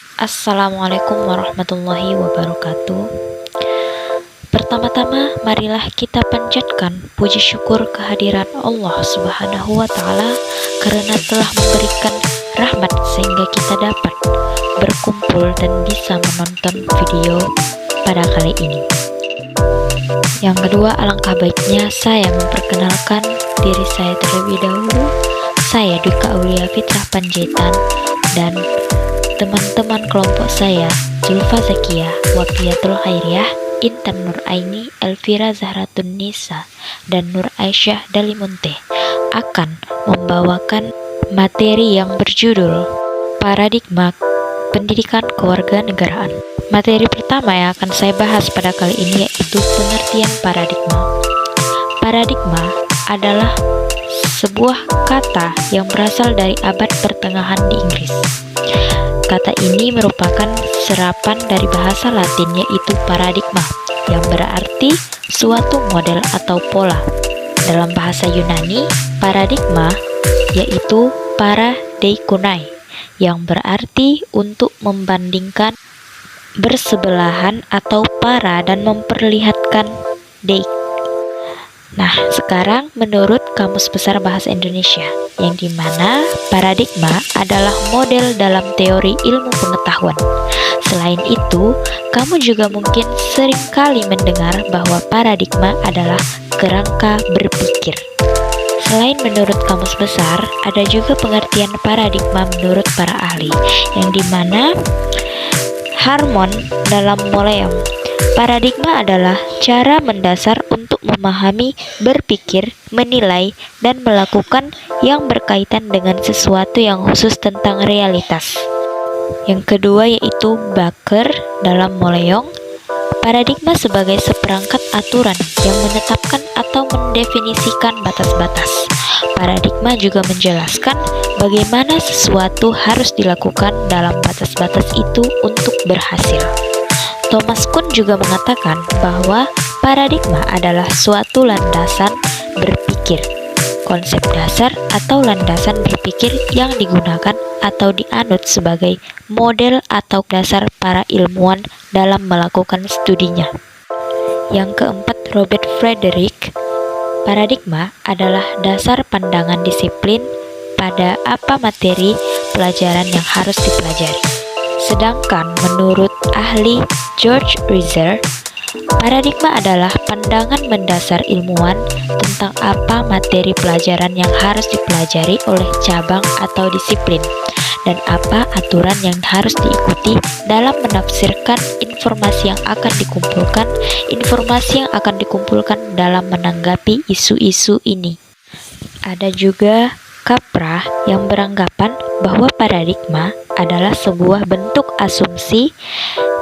Assalamualaikum warahmatullahi wabarakatuh. Pertama-tama, marilah kita panjatkan puji syukur kehadiran Allah Subhanahu wa Ta'ala karena telah memberikan rahmat sehingga kita dapat berkumpul dan bisa menonton video pada kali ini. Yang kedua, alangkah baiknya saya memperkenalkan diri saya terlebih dahulu. Saya Dwika Aulia Fitrah Panjaitan dan teman-teman kelompok saya, Zulfa Zakia, Waqiatul Khairiyah, Intan Nur Aini, Elvira Zahratun Nisa, dan Nur Aisyah Dalimunte akan membawakan materi yang berjudul Paradigma Pendidikan Kewarganegaraan. Materi pertama yang akan saya bahas pada kali ini yaitu pengertian paradigma. Paradigma adalah sebuah kata yang berasal dari abad pertengahan di Inggris. Kata ini merupakan serapan dari bahasa Latin yaitu paradigma, yang berarti suatu model atau pola. Dalam bahasa Yunani, paradigma yaitu paradeikounai, yang berarti untuk membandingkan, bersebelahan atau para dan memperlihatkan deik. Nah, sekarang menurut Kamus Besar Bahasa Indonesia, yang dimana paradigma adalah model dalam teori ilmu pengetahuan. Selain itu, kamu juga mungkin sering kali mendengar bahwa paradigma adalah kerangka berpikir. Selain menurut Kamus Besar, ada juga pengertian paradigma menurut para ahli, yang dimana Harmon dalam Moleom. Paradigma adalah cara mendasar untuk memahami, berpikir, menilai, dan melakukan yang berkaitan dengan sesuatu yang khusus tentang realitas. Yang kedua yaitu Baker dalam Moleong. Paradigma sebagai seperangkat aturan yang menetapkan atau mendefinisikan batas-batas. Paradigma juga menjelaskan bagaimana sesuatu harus dilakukan dalam batas-batas itu untuk berhasil. Thomas Kuhn juga mengatakan bahwa paradigma adalah suatu landasan berpikir, konsep dasar atau landasan berpikir yang digunakan atau dianut sebagai model atau dasar para ilmuwan dalam melakukan studinya. Yang keempat, Robert Frederick, paradigma adalah dasar pandangan disiplin pada apa materi pelajaran yang harus dipelajari. Sedangkan menurut ahli George Reiser, paradigma adalah pandangan mendasar ilmuwan tentang apa materi pelajaran yang harus dipelajari oleh cabang atau disiplin, dan apa aturan yang harus diikuti dalam menafsirkan informasi yang akan dikumpulkan dalam menanggapi isu-isu ini. Ada juga Capra yang beranggapan bahwa paradigma adalah sebuah bentuk asumsi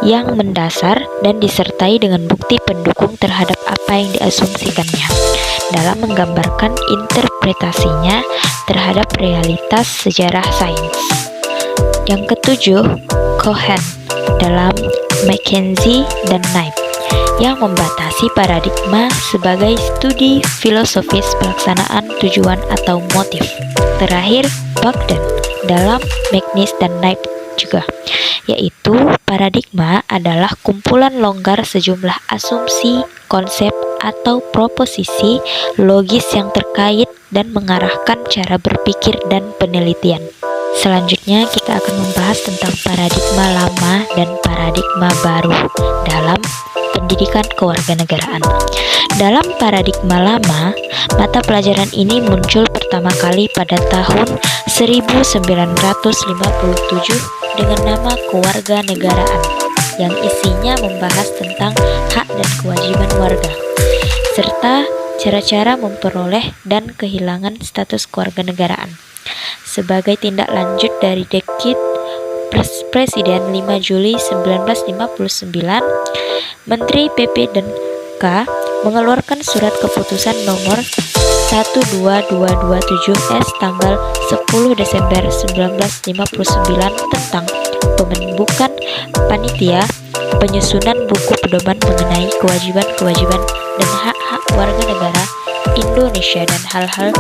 yang mendasar dan disertai dengan bukti pendukung terhadap apa yang diasumsikannya dalam menggambarkan interpretasinya terhadap realitas sejarah sains. Yang ketujuh, Cohen dalam Mackenzie dan Knight yang membatasi paradigma sebagai studi filosofis pelaksanaan tujuan atau motif. Terakhir, Bogdan dalam Magnus dan Knight juga, yaitu paradigma adalah kumpulan longgar sejumlah asumsi, konsep, atau proposisi logis yang terkait dan mengarahkan cara berpikir dan penelitian. Selanjutnya kita akan membahas tentang paradigma lama dan paradigma baru dalam pendidikan kewarganegaraan. Dalam paradigma lama, mata pelajaran ini muncul pertama kali pada tahun 1957 dengan nama kewarganegaraan, yang isinya membahas tentang hak dan kewajiban warga, serta cara-cara memperoleh dan kehilangan status kewarganegaraan. Sebagai tindak lanjut dari Dekret Presiden 5 Juli 1959, Menteri PP dan K mengeluarkan surat keputusan nomor 12227S tanggal 10 Desember 1959 tentang pembentukan panitia penyusunan buku pedoman mengenai kewajiban-kewajiban dan hak-hak warga negara Indonesia dan hal-hal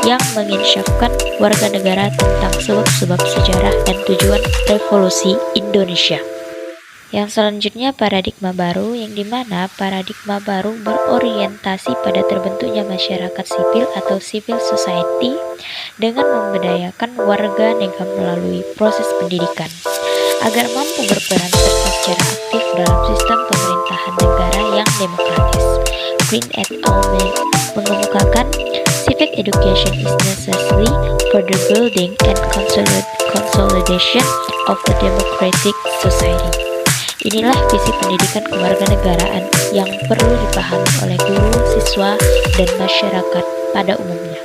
yang menginsyafkan warga negara tentang sebab-sebab sejarah dan tujuan revolusi Indonesia. Yang selanjutnya paradigma baru, yang dimana paradigma baru berorientasi pada terbentuknya masyarakat sipil atau civil society dengan memberdayakan warga negara melalui proses pendidikan agar mampu berperan serta secara aktif dalam sistem pemerintahan negara yang demokratis. Green et al. Mengemukakan civic education is necessary for the building and consolidation of a democratic society. Inilah visi pendidikan kewarganegaraan yang perlu dipahami oleh guru, siswa, dan masyarakat pada umumnya.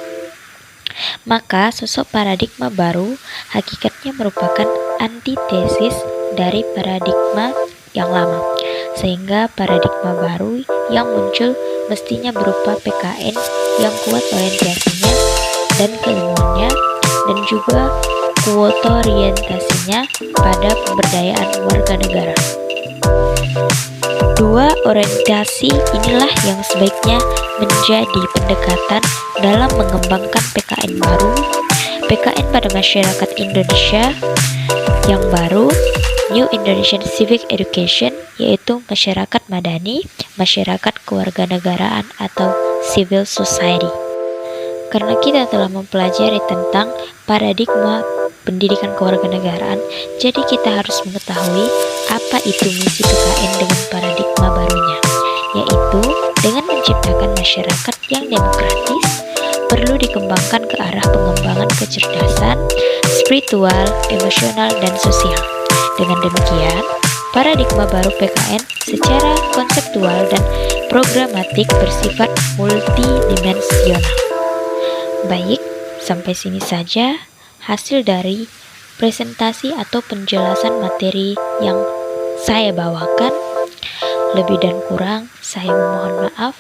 Maka sosok paradigma baru hakikatnya merupakan antitesis dari paradigma yang lama, sehingga paradigma baru yang muncul mestinya berupa PKN yang kuat orientasinya dan keilmuannya, dan juga kuota orientasinya pada pemberdayaan warga negara. Dua orientasi inilah yang sebaiknya menjadi pendekatan dalam mengembangkan PKN baru, PKN pada masyarakat Indonesia yang baru, New Indonesian Civic Education, yaitu masyarakat madani, masyarakat kewarganegaraan atau civil society. Karena kita telah mempelajari tentang paradigma pendidikan kewarganegaraan, jadi kita harus mengetahui apa itu misi PKN dengan paradigma barunya, yaitu dengan menciptakan masyarakat yang demokratis, perlu dikembangkan ke arah pengembangan kecerdasan, spiritual, emosional, dan sosial. Dengan demikian, paradigma baru PKN secara konseptual dan programatik bersifat multidimensional. Baik, sampai sini saja hasil dari presentasi atau penjelasan materi yang saya bawakan. Lebih dan kurang saya memohon maaf.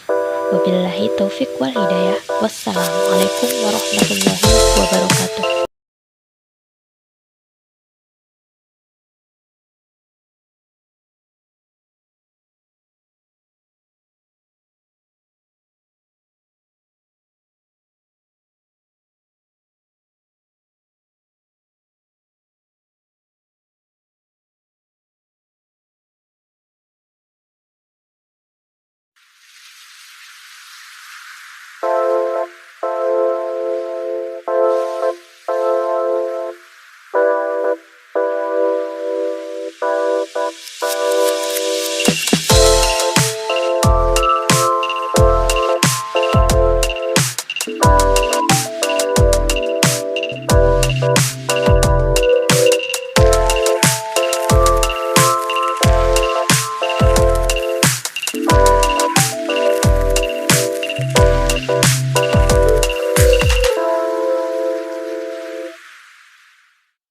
Wabillahi taufik wal hidayah. Wassalamualaikum warahmatullahi wabarakatuh.